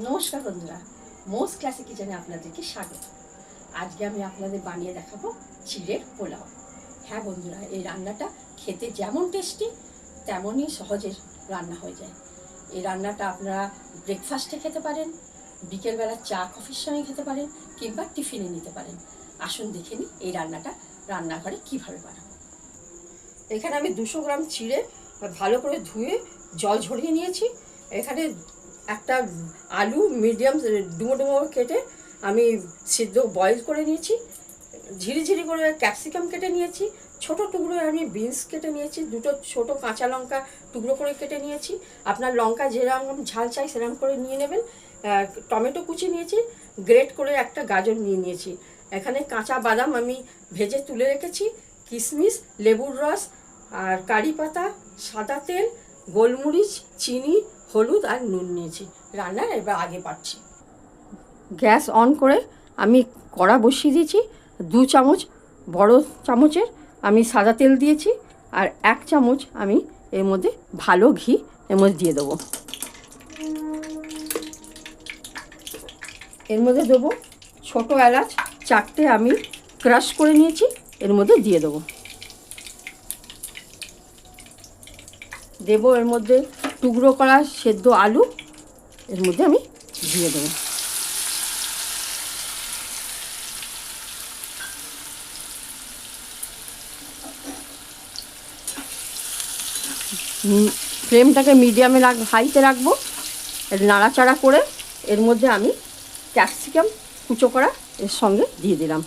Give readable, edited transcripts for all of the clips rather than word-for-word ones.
নমস্কার বন্ধুরা, মোস ক্লাসিক কিচেনে আপনাদেরকে স্বাগত। আজকে আমি আপনাদের বানিয়ে দেখাবো চিড়ের পোলাও। হ্যাঁ বন্ধুরা, এই রান্নাটা খেতে যেমন টেস্টি তেমনই সহজে রান্না হয়ে যায়। এই রান্নাটা আপনারা ব্রেকফাস্টে খেতে পারেন, বিকেলবেলা চা কফির সঙ্গে খেতে পারেন, কিংবা টিফিনে নিতে পারেন। আসুন দেখে নিই এই রান্নাটা রান্নাঘরে কীভাবে বানাবো। এখানে আমি 200 গ্রাম চিড়ে ভালো করে ধুয়ে জল ঝরিয়ে নিয়েছি। এখানে একটা আলু মিডিয়াম ডুমো ডুমো কেটে আমি সিদ্ধ বয়েল করে নিয়েছি। ঝিরিঝিরি করে ক্যাপসিকাম কেটে নিয়েছি। ছোট টুকরো আমি বিনস কেটে নিয়েছি। দুটো ছোট কাঁচা লঙ্কা টুকরো করে কেটে নিয়েছি। আপনার লঙ্কা যেরকম ঝাল চাই সেরকম করে নিয়ে নেবেন। টমেটো কুচি নিয়েছি। গ্রেট করে একটা গাজর নিয়ে নিয়েছি। এখানে কাঁচা বাদাম আমি ভেজে তুলে রেখেছি। কিশমিশ, লেবুর রস, আর কারি পাতা, সাদা তেল, গোলমরিচ, চিনি, হলুদ আর নুন নিয়েছি। রান্নার এবার আগে পাচ্ছি। গ্যাস অন করে আমি কড়া বসিয়ে দিয়েছি। 2 চামচ বড় চামচের আমি সাদা তেল দিয়েছি, আর 1 চামচ আমি এর মধ্যে ভালো ঘি এর মধ্যে দিয়ে দেবো। এর মধ্যে দেবো ছোটো এলাচ 4টে আমি ক্রাশ করে নিয়েছি, এর মধ্যে দিয়ে দেবো। দেবো এর মধ্যে টুকরো করা সেদ্ধ আলু, এর মধ্যে আমি দিয়ে দেবো। ফ্লেমটাকে মিডিয়ামে হাইতে রাখবো। নাড়াচাড়া করে এর মধ্যে আমি ক্যাপসিকাম কুচো করা এর সঙ্গে দিয়ে দিলাম।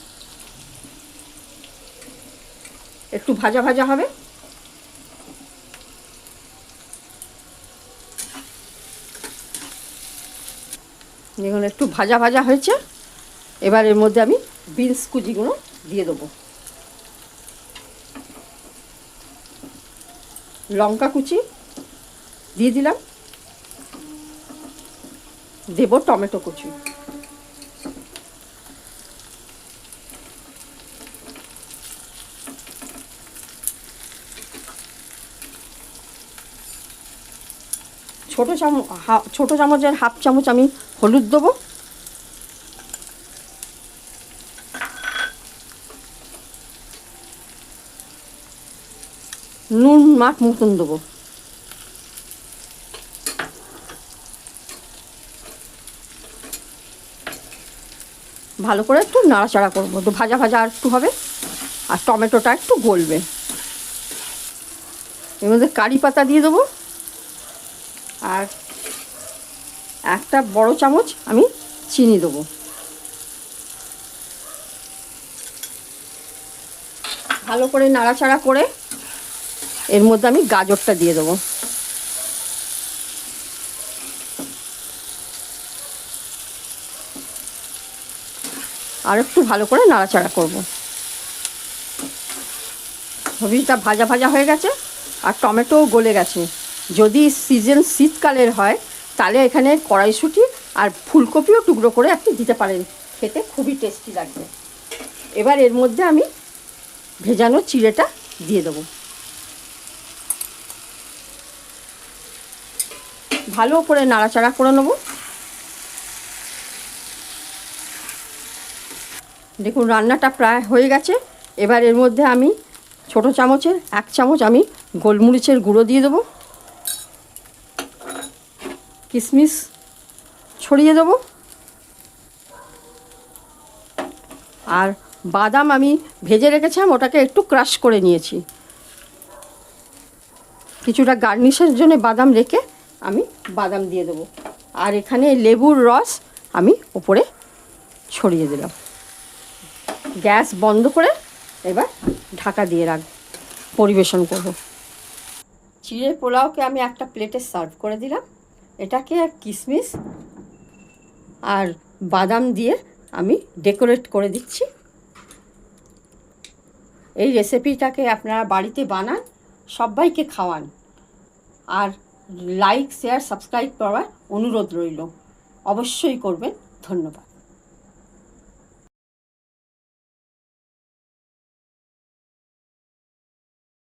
একটু ভাজা ভাজা হবে। দেখুন একটু ভাজা ভাজা হয়েছে। এবার এর মধ্যে আমি বিনস কুচিগুলো দিয়ে দেবো। লঙ্কা কুচি দিয়ে দিলাম। দেব টমেটো কুচি। ছোটো চামচের হাফ চামচ আমি হলুদ দেবো। নুন মাখ মতন দেবো। ভালো করে একটু নাড়াচাড়া করবো। একটু ভাজা ভাজা আর একটু হবে, আর টমেটোটা একটু গলবে। এর মধ্যে কারি পাতা দিয়ে দেবো, আর একটা বড় চামচ আমি চিনি দেবো। ভালো করে নাড়াচাড়া করে এর মধ্যে আমি গাজরটা দিয়ে দেবো। আর একটু ভালো করে নাড়াচাড়া করব। সবজিটা ভাজা ভাজা হয়ে গেছে, আর টমেটোও গলে গেছে। যদি সিজন শীতকালের হয় তাহলে এখানে কড়াইশুঁটি আর ফুলকপিও টুকরো করে আপনি দিতে পারেন, খেতে খুবই টেস্টি লাগবে। এবার এর মধ্যে আমি ভেজানো চিড়েটা দিয়ে দেবো। ভালো করে নাড়াচাড়া করে নেব। দেখুন রান্নাটা প্রায় হয়ে গেছে। এবার এর মধ্যে আমি ছোটো চামচের 1 চামচ আমি গোলমরিচের গুঁড়ো দিয়ে দেবো। কিশমিশ ছড়িয়ে দেবো, আর বাদাম আমি ভেজে রেখেছিলাম, ওটাকে একটু ক্রাশ করে নিয়েছি। কিছুটা গার্নিশের জন্য বাদাম রেখে আমি বাদাম দিয়ে দেবো। আর এখানে লেবুর রস আমি উপরে ছড়িয়ে দিলাম। গ্যাস বন্ধ করে এবার ঢাকা দিয়ে পরিবেশন করব। চিড়ের পোলাওকে আমি একটা প্লেটে সার্ভ করে দিলাম। এটাকে কিশমিশ আর বাদাম দিয়ে আমি ডেকোরেট করে দিচ্ছি। এই রেসিপিটাকে আপনারা বাড়িতে বানান, সবাইকে খাওয়ান, আর লাইক শেয়ার সাবস্ক্রাইব করার অনুরোধ রইল। অবশ্যই করবেন। ধন্যবাদ।